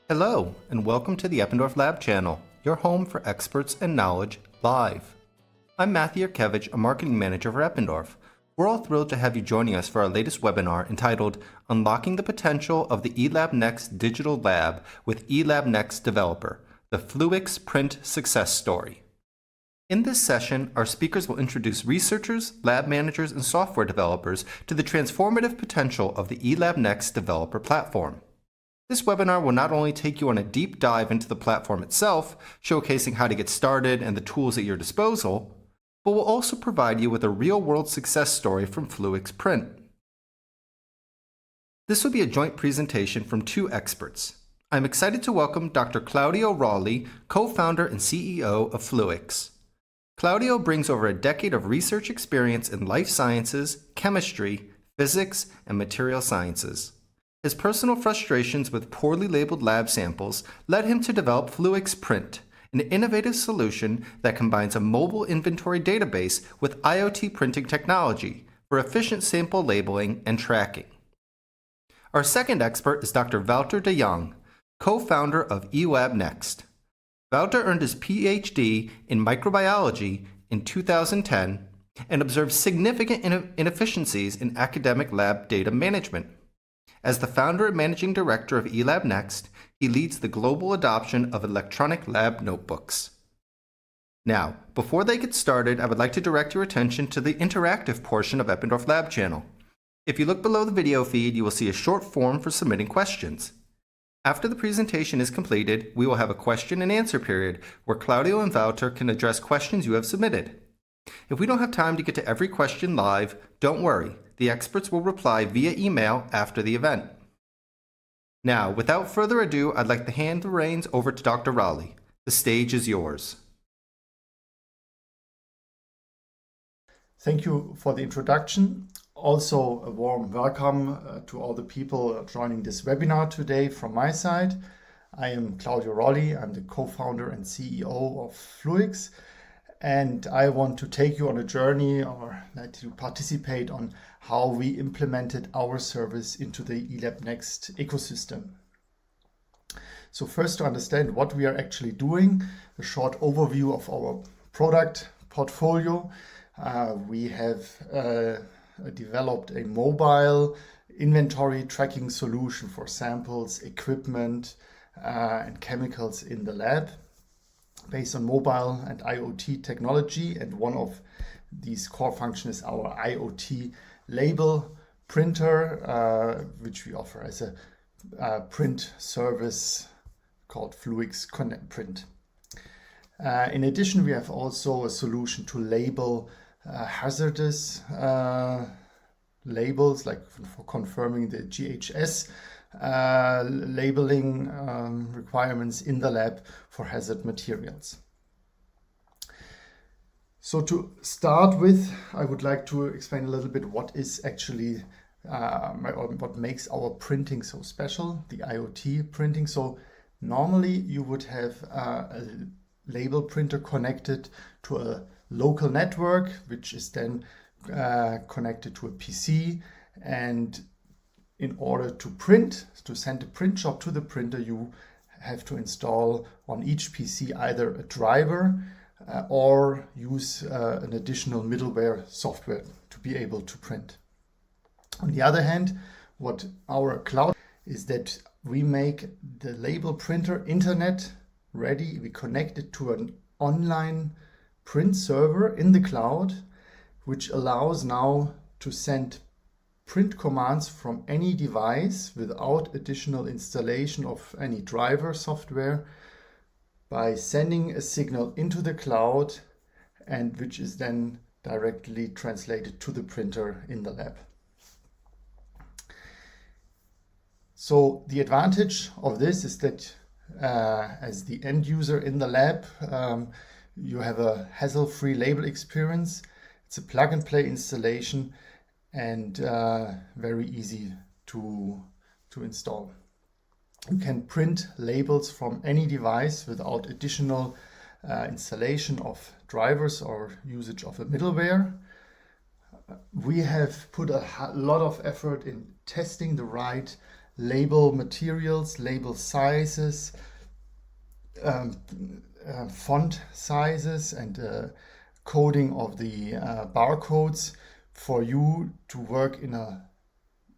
Hello, and welcome to the Eppendorf Lab channel, your home for experts and knowledge live. I'm Matthew Yerkevich, a marketing manager for Eppendorf. We're all thrilled to have you joining us for our latest webinar entitled Unlocking the Potential of the eLabNext Digital Lab with eLabNext Developer, the FLUICS Print Success Story. In this session, our speakers will introduce researchers, lab managers, and software developers to the transformative potential of the eLabNext developer platform. This webinar will not only take you on a deep dive into the platform itself, showcasing how to get started and the tools at your disposal, but will also provide you with a real-world success story from FLUICS Print. This will be a joint presentation from two experts. I'm excited to welcome Dr. Claudio Ralli, co-founder and CEO of FLUICS. Claudio brings over a decade of research experience in life sciences, chemistry, physics, and material sciences. His personal frustrations with poorly labeled lab samples led him to develop FLUICS Print, an innovative solution that combines a mobile inventory database with IoT printing technology for efficient sample labeling and tracking. Our second expert is Dr. Wouter de Jong, co-founder of eLabNext. Wouter earned his PhD in microbiology in 2010 and observed significant inefficiencies in academic lab data management. As the founder and managing director of eLabNext, he leads the global adoption of electronic lab notebooks. Now, before they get started, I would like to direct your attention to the interactive portion of Eppendorf Lab channel. If you look below the video feed, you will see a short form for submitting questions. After the presentation is completed, we will have a question and answer period where Claudio and Wouter can address questions you have submitted. If we don't have time to get to every question live, don't worry. The experts will reply via email after the event. Now, without further ado, I'd like to hand the reins over to Dr. Ralli. The stage is yours. Thank you for the introduction. Also, a warm welcome to all the people joining this webinar today from my side. I am Claudio Ralli. I'm the co-founder and CEO of FLUICS. And I want to take you on a journey or let you participate on how we implemented our service into the eLabNext ecosystem. So first, to understand what we are actually doing, a short overview of our product portfolio. We have developed a mobile inventory tracking solution for samples, equipment, and chemicals in the lab, based on mobile and IoT technology, and one of these core functions is our IoT label printer, which we offer as a print service called FLUICS Connect Print. In addition, we have also a solution to label hazardous labels, like for confirming the GHS labeling requirements in the lab for hazard materials. So to start with, I would like to explain a little bit what is actually what makes our printing so special, the IoT printing. So normally you would have a label printer connected to a local network, which is then connected to a PC, and in order to print, to send a print job to the printer, you have to install on each PC either a driver or use an additional middleware software to be able to print. On the other hand, what our cloud is that we make the label printer internet ready. We connect it to an online print server in the cloud, which allows now to send print commands from any device without additional installation of any driver software, by sending a signal into the cloud, and which is then directly translated to the printer in the lab. So the advantage of this is that as the end user in the lab, you have a hassle-free label experience. It's a plug-and-play installation and very easy to install. You can print labels from any device without additional installation of drivers or usage of a middleware. We have put a lot of effort in testing the right label materials, label sizes, font sizes, and coding of the barcodes for you to work in a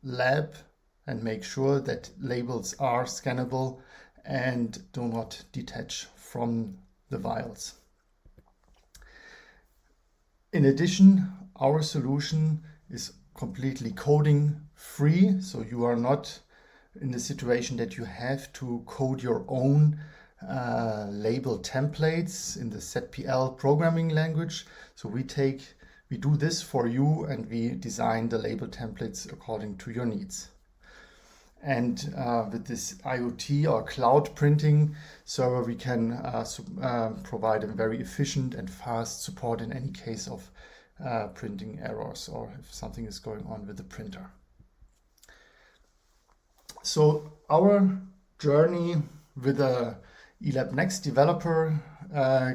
lab and make sure that labels are scannable and do not detach from the vials. In addition, our solution is completely coding free, so you are not in the situation that you have to code your own label templates in the ZPL programming language. So we do this for you, and we design the label templates according to your needs. And with this IoT or cloud printing server, we can provide a very efficient and fast support in any case of printing errors or if something is going on with the printer. So our journey with the eLabNext developer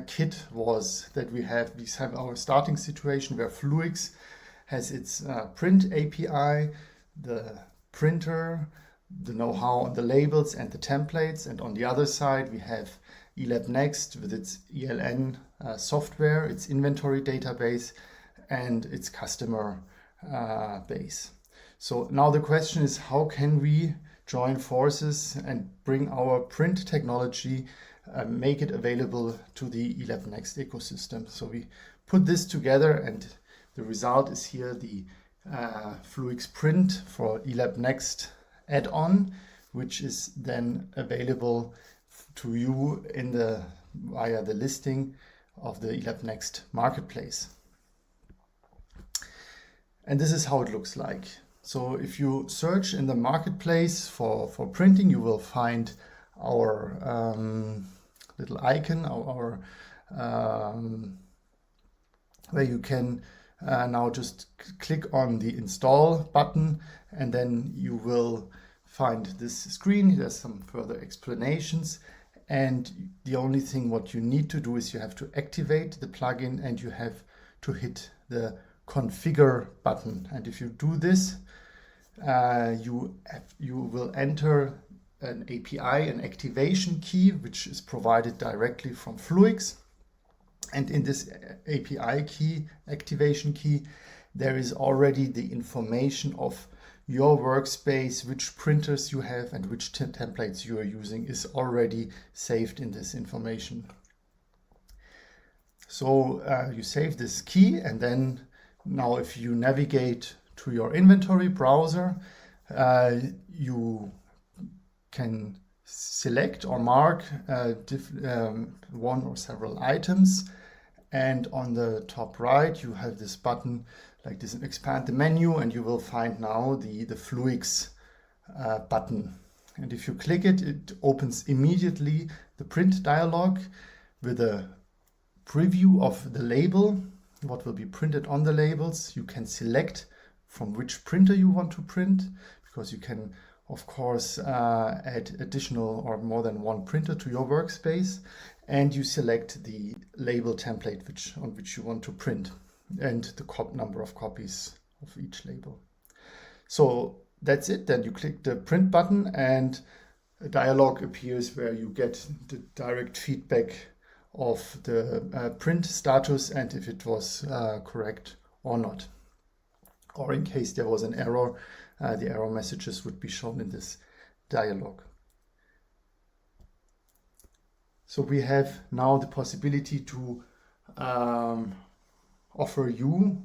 kit was that we have our starting situation where FLUICS has its print API, the printer, the know-how on the labels and the templates, and on the other side we have eLabNext with its ELN software, its inventory database, and its customer base. So now the question is, how can we join forces and bring our print technology, make it available to the eLabNext ecosystem? So we put this together, and the result is here, the FLUICS Print for eLabNext add-on, which is then available to you via the listing of the eLabNext marketplace. And this is how it looks like. So if you search in the marketplace for printing, you will find our little icon, where you can now just click on the install button, and then you will find this screen. There's some further explanations, and the only thing what you need to do is you have to activate the plugin, and you have to hit the configure button. And if you do this, you will enter an API, an activation key, which is provided directly from FLUICS. And in this API key, activation key, there is already the information of your workspace, which printers you have and which templates you are using is already saved in this information. So you save this key, and then now if you navigate to your inventory browser, you can select or mark one or several items, and on the top right you have this button like this, expand the menu, and you will find now the FLUICS button. And if you click it, it opens immediately the print dialog with a preview of the label, what will be printed on the labels. You can select from which printer you want to print, because you can of course add additional or more than one printer to your workspace, and you select the label template on which you want to print and the number of copies of each label. So that's it. Then you click the print button, and a dialog appears where you get the direct feedback of the print status and if it was correct or not. Or in case there was an error, the error messages would be shown in this dialog. So we have now the possibility to offer you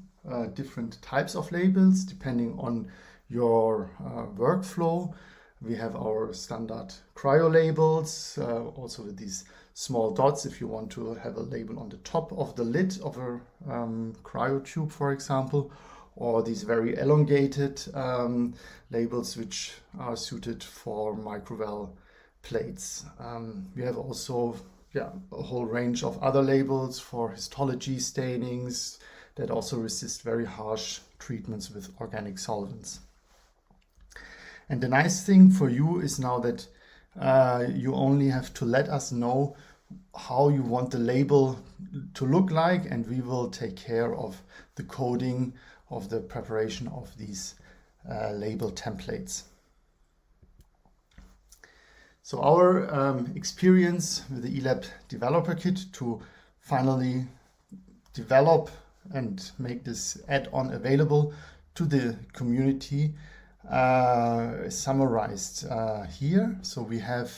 different types of labels depending on your workflow. We have our standard cryo labels, also with these small dots if you want to have a label on the top of the lid of a cryo tube, for example, or these very elongated labels which are suited for microval plates. We have also a whole range of other labels for histology stainings that also resist very harsh treatments with organic solvents. And the nice thing for you is now that you only have to let us know how you want the label to look like, and we will take care of the coding of the preparation of these label templates. So our experience with the eLab Developer Kit to finally develop and make this add-on available to the community is summarized here. So we have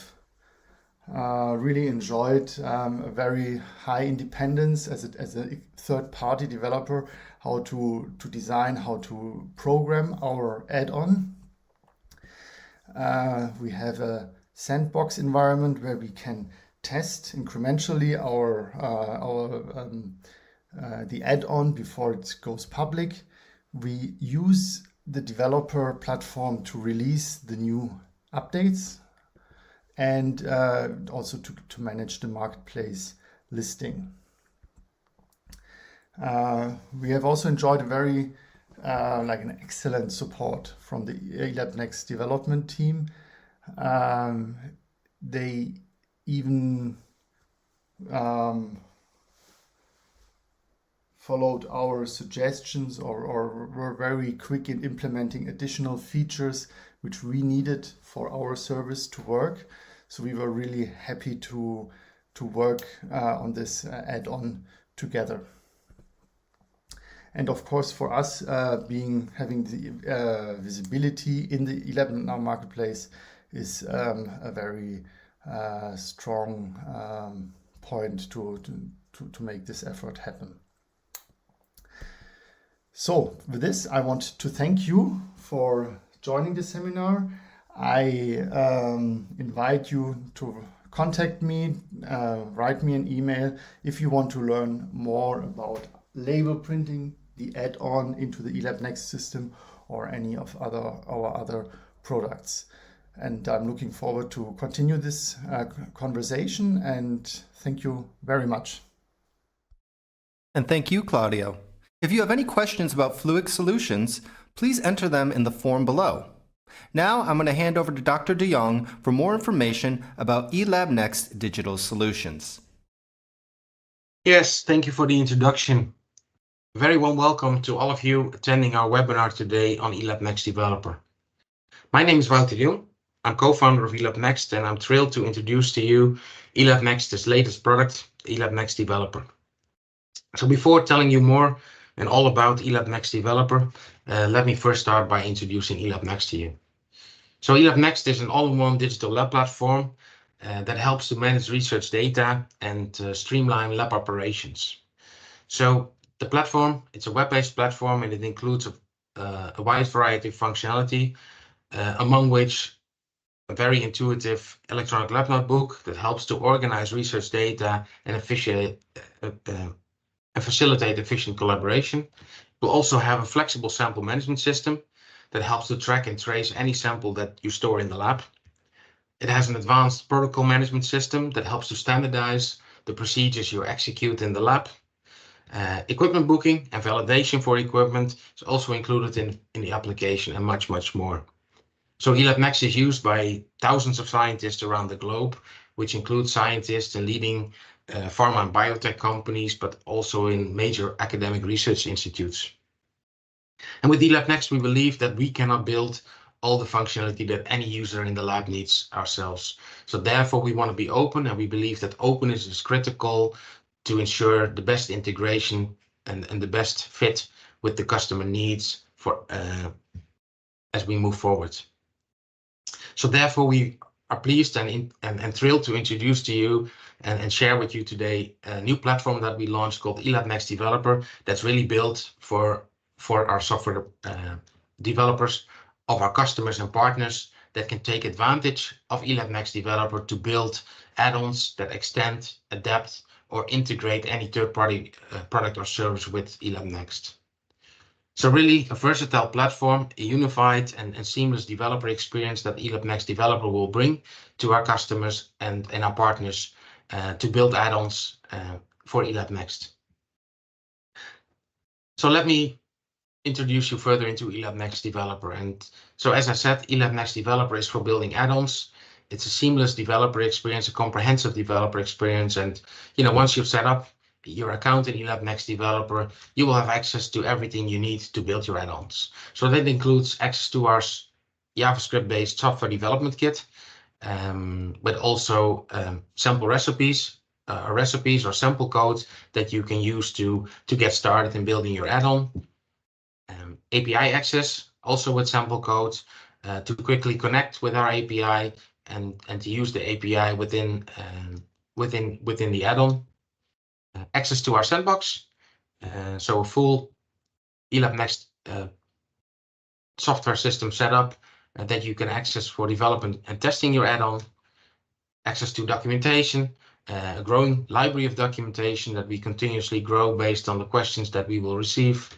really enjoyed a very high independence as a third-party developer, how to design, how to program our add-on. We have a sandbox environment where we can test incrementally the add-on before it goes public. We use the developer platform to release the new updates and also to manage the marketplace listing. We have also enjoyed a very an excellent support from the eLabNext development team. They even followed our suggestions or were very quick in implementing additional features which we needed for our service to work. So we were really happy to work on this add-on together. And of course, for us, having the visibility in the eLabMarketplace is a very strong point to make this effort happen. So with this, I want to thank you for joining the seminar. I invite you to contact me, write me an email if you want to learn more about label printing, the add-on into the eLabNext system, or any of our other products. And I'm looking forward to continue this conversation, and thank you very much. And thank you, Claudio. If you have any questions about FLUICS solutions, please enter them in the form below. Now I'm going to hand over to Dr. de Jong for more information about eLabNext digital solutions. Yes, thank you for the introduction. Very warm welcome to all of you attending our webinar today on eLabNext Developer. My name is Wouter de Jong. I'm co-founder of eLabNext, and I'm thrilled to introduce to you eLabNext's latest product, eLabNext Developer. So before telling you more and all about eLabNext Developer, let me first start by introducing eLabNext to you. So eLabNext is an all-in-one digital lab platform that helps to manage research data and streamline lab operations. So the platform, it's a web-based platform, and it includes a wide variety of functionality, among which a very intuitive electronic lab notebook that helps to organize research data and facilitate efficient collaboration. We'll also have a flexible sample management system that helps to track and trace any sample that you store in the lab. It has an advanced protocol management system that helps to standardize the procedures you execute in the lab. Equipment booking and validation for equipment is also included in the application, and much, much more. So eLabNext is used by thousands of scientists around the globe, which include scientists in leading pharma and biotech companies, but also in major academic research institutes. And with eLabNext, we believe that we cannot build all the functionality that any user in the lab needs ourselves. So therefore, we want to be open, and we believe that openness is critical to ensure the best integration and the best fit with the customer needs for as we move forward. So therefore, we are pleased and thrilled to introduce to you and share with you today a new platform that we launched called eLabNext Developer, that's really built for our software developers, of our customers and partners, that can take advantage of eLabNext Developer to build add-ons that extend, adapt, or integrate any third-party product or service with eLabNext. So really a versatile platform, a unified and seamless developer experience that eLabNext Developer will bring to our customers and our partners to build add-ons for eLabNext. So let me introduce you further into eLabNext Developer. And so as I said, eLabNext Developer is for building add-ons. It's a seamless developer experience, a comprehensive developer experience. And once you've set up your account in eLabNext Developer, you will have access to everything you need to build your add-ons. So that includes access to our JavaScript-based software development kit, but also sample recipes or sample codes that you can use to get started in building your add-on. API access, also with sample codes, to quickly connect with our API and to use the API within the add-on. Access to our sandbox, so a full eLabNext software system setup that you can access for development and testing your add-on. Access to documentation, a growing library of documentation that we continuously grow based on the questions that we will receive,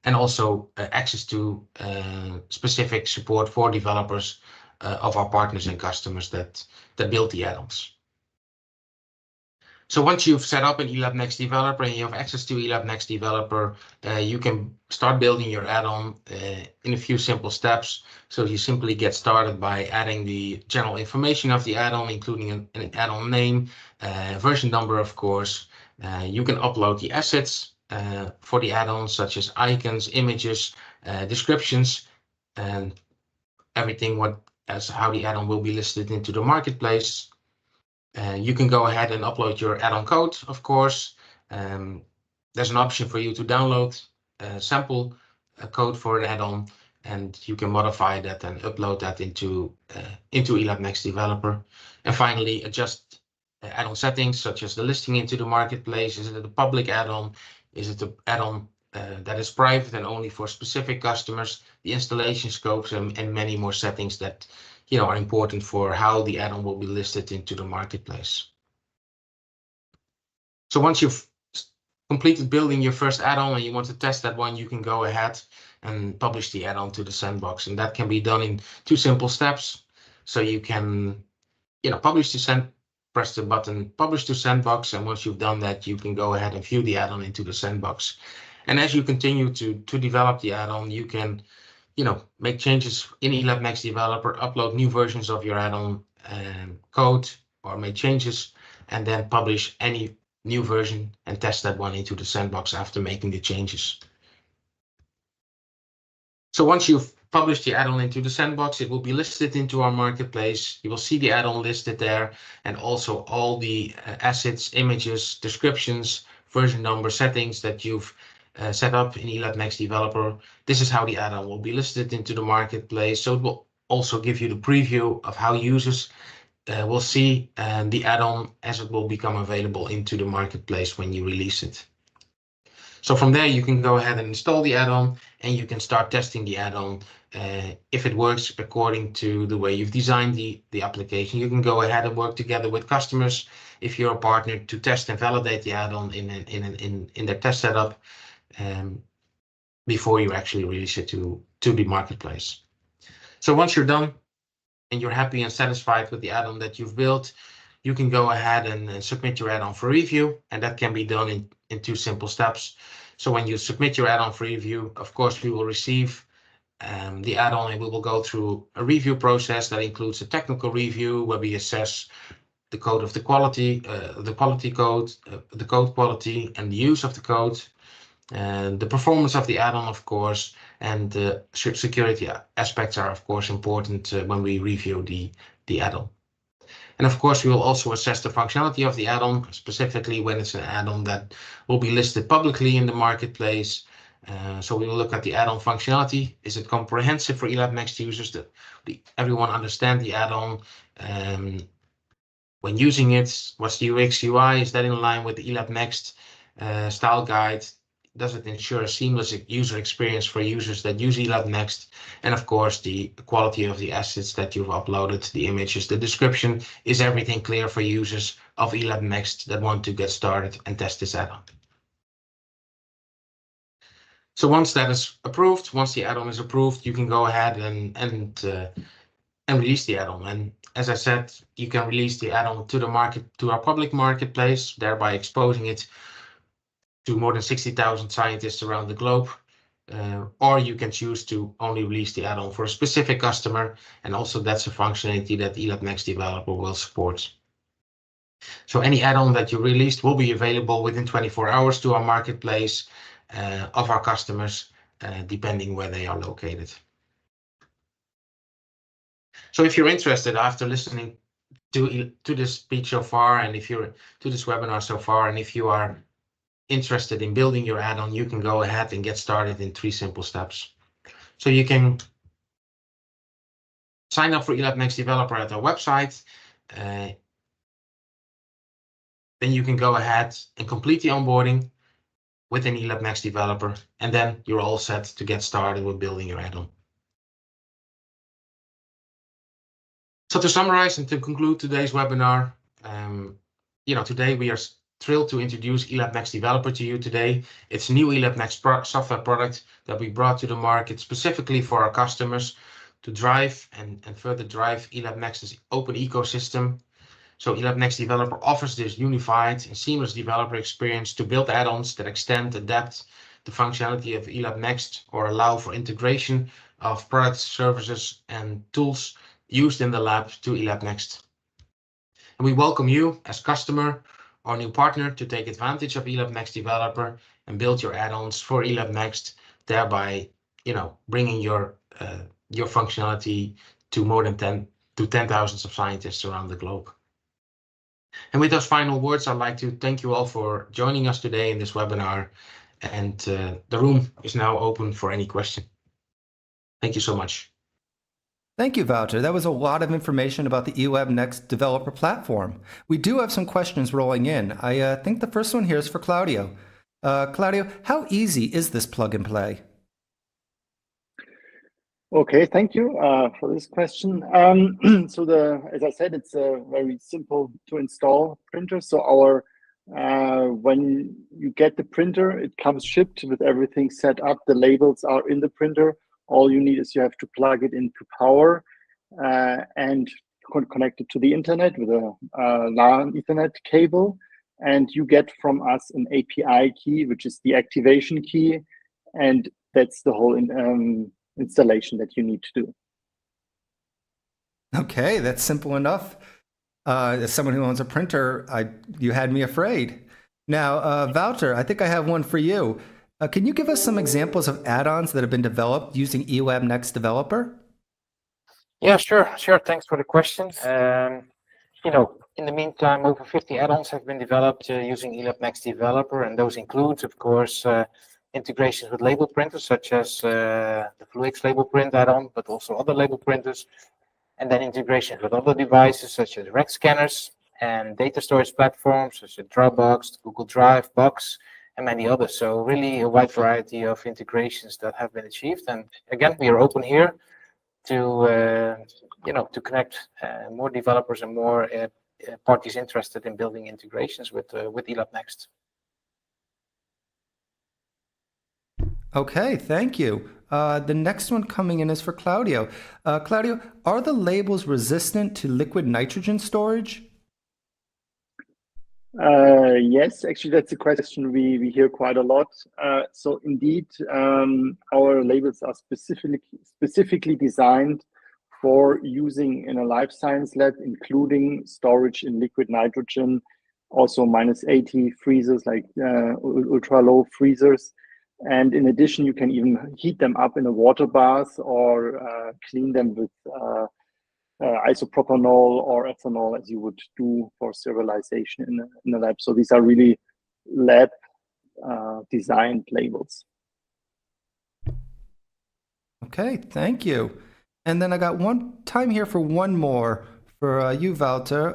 and also access to specific support for developers of our partners and customers that build the add-ons. So once you've set up an eLabNext developer and you have access to eLabNext developer, you can start building your add-on in a few simple steps. So you simply get started by adding the general information of the add-on, including an add-on name, version number, of course. You can upload the assets for the add-on, such as icons, images, descriptions, and everything as how the add-on will be listed into the marketplace. You can go ahead and upload your add-on code, of course. There's an option for you to download a sample code for an add-on, and you can modify that and upload that into eLabNext developer. And finally, adjust add-on settings, such as the listing into the marketplace. Is it a public add-on? Is it an add-on that is private and only for specific customers? The installation scopes and many more settings that are important for how the add-on will be listed into the marketplace. So once you've completed building your first add-on and you want to test that one, you can go ahead and publish the add-on to the sandbox, and that can be done in 2 simple steps. So you can press the button publish to sandbox, and once you've done that, you can go ahead and view the add-on into the sandbox. And as you continue to develop the add-on, you can make changes in eLabNext developer, upload new versions of your add-on code, or make changes, and then publish any new version and test that one into the sandbox after making the changes. So once you've published the add-on into the sandbox, it will be listed into our marketplace. You will see the add-on listed there, and also all the assets, images, descriptions, version number, settings that you've set up in eLabNext developer. This is how the add-on will be listed into the marketplace. So it will also give you the preview of how users will see the add-on as it will become available into the marketplace when you release it. So from there, you can go ahead and install the add-on, and you can start testing the add-on. If it works according to the way you've designed the application, you can go ahead and work together with customers, if you're a partner, to test and validate the add-on in their test setup before you actually release it to the marketplace. So once you're done and you're happy and satisfied with the add-on that you've built, you can go ahead and submit your add-on for review, and that can be done in 2 simple steps. So when you submit your add-on for review, of course, we will receive the add-on, and we will go through a review process that includes a technical review where we assess the code of the quality, the code quality, and the use of the code, and the performance of the add-on, of course, and the security aspects are, of course, important when we review the add-on. And of course, we will also assess the functionality of the add-on, specifically when it's an add-on that will be listed publicly in the marketplace. So we will look at the add-on functionality. Is it comprehensive for eLabNext users? That everyone understand the add-on when using it? What's the UX UI? Is that in line with the eLabNext style guide? Does it ensure a seamless user experience for users that use eLabNext? And of course, the quality of the assets that you've uploaded, the images, the description, is everything clear for users of eLabNext that want to get started and test this add-on? So once that is approved, once the add-on is approved, you can go ahead and release the add-on. And as I said, you can release the add-on to the market, to our public marketplace, thereby exposing it to more than 60,000 scientists around the globe, or you can choose to only release the add-on for a specific customer, and also that's a functionality that eLabNext developer will support. So any add-on that you released will be available within 24 hours to our marketplace of our customers, depending where they are located. So if you're interested after listening to this speech so far, and if you're to this webinar so far, and if you are interested in building your add-on, you can go ahead and get started in 3 simple steps. So you can sign up for eLabNext Developer at our website. Then you can go ahead and complete the onboarding with an eLabNext developer, and then you're all set to get started with building your add-on. So to summarize and to conclude today's webinar, today we are thrilled to introduce eLabNext Developer to you today. It's a new eLabNext software product that we brought to the market specifically for our customers to drive and further drive eLabNext's open ecosystem. So eLabNext Developer offers this unified and seamless developer experience to build add-ons that extend, adapt the functionality of eLabNext or allow for integration of products, services, and tools used in the lab to eLabNext. And we welcome you as customer or new partner to take advantage of eLabNext Developer and build your add-ons for eLabNext, thereby, bringing your functionality to more than 10,000 of scientists around the globe. And with those final words, I'd like to thank you all for joining us today in this webinar, and the room is now open for any question. Thank you so much. Thank you, Wouter. That was a lot of information about the eLabNext developer platform. We do have some questions rolling in. I think the first one here is for Claudio. Claudio, how easy is this plug and play? Okay, thank you for this question. As I said, it's a very simple to install printer. So when you get the printer, it comes shipped with everything set up. The labels are in the printer. All you need is you have to plug it into power and connect it to the internet with a LAN Ethernet cable. And you get from us an API key, which is the activation key. And that's the whole installation that you need to do. Okay, that's simple enough. As someone who owns a printer, you had me afraid. Now, Wouter, I think I have one for you. Can you give us some examples of add-ons that have been developed using eLabNext Developer? Yeah, sure. Thanks for the question. In the meantime, over 50 add-ons have been developed using eLabNext Developer, and those include, of course, integrations with label printers such as the FLUICS label print add-on, but also other label printers, and then integrations with other devices such as rec scanners and data storage platforms such as Dropbox, Google Drive, Box, and many others. So really a wide variety of integrations that have been achieved. And again, we are open here to to connect more developers and more parties interested in building integrations with eLabNext. Okay, thank you. The next one coming in is for Claudio. Claudio, are the labels resistant to liquid nitrogen storage? Yes, actually, that's a question we hear quite a lot. So indeed, our labels are specifically designed for using in a life science lab, including storage in liquid nitrogen, also -80 freezers, like ultra low freezers. And in addition, you can even heat them up in a water bath or clean them with isopropanol or ethanol, as you would do for sterilization in a lab. So these are really lab designed labels. Okay, thank you. And then I got time here for one more for you, Wouter.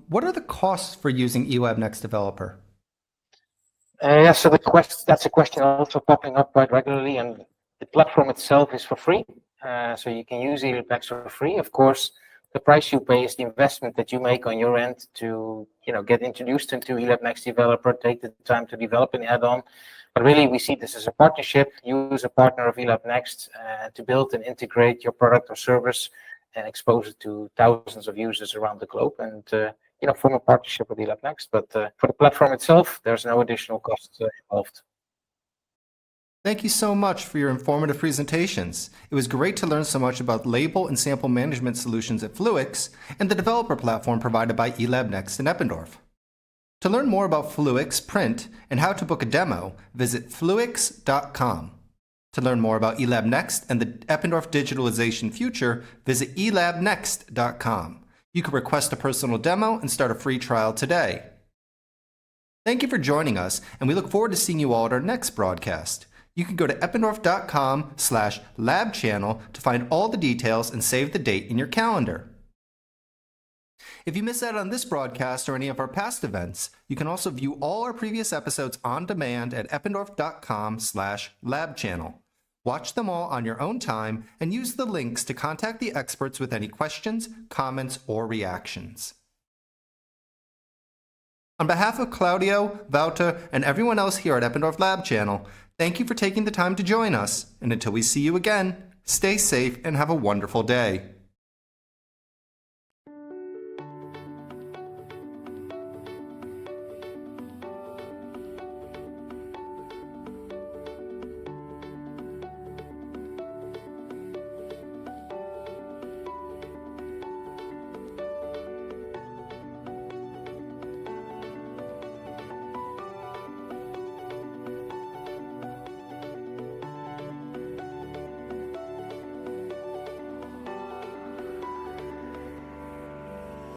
What are the costs for using eLabNext Developer? Yeah, so that's a question also popping up quite regularly, and the platform itself is for free. So you can use eLabNext for free. Of course, the price you pay is the investment that you make on your end to get introduced into eLabNext Developer, take the time to develop an add-on. But really, we see this as a partnership. You as a partner of eLabNext to build and integrate your product or service and expose it to thousands of users around the globe, and form a partnership with eLabNext. But for the platform itself, there's no additional cost involved. Thank you so much for your informative presentations. It was great to learn so much about label and sample management solutions at FLUICS and the developer platform provided by eLabNext in Eppendorf. To learn more about FLUICS Print and how to book a demo, visit fluix.com. To learn more about eLabNext and the Eppendorf digitalization future, visit eLabNext.com. You can request a personal demo and start a free trial today. Thank you for joining us, and we look forward to seeing you all at our next broadcast. You can go to eppendorf.com/lab channel to find all the details and save the date in your calendar. If you miss out on this broadcast or any of our past events, you can also view all our previous episodes on demand at eppendorf.com/lab channel. Watch them all on your own time and use the links to contact the experts with any questions, comments, or reactions. On behalf of Claudio, Wouter, and everyone else here at Eppendorf Lab Channel, thank you for taking the time to join us. And until we see you again, stay safe and have a wonderful day.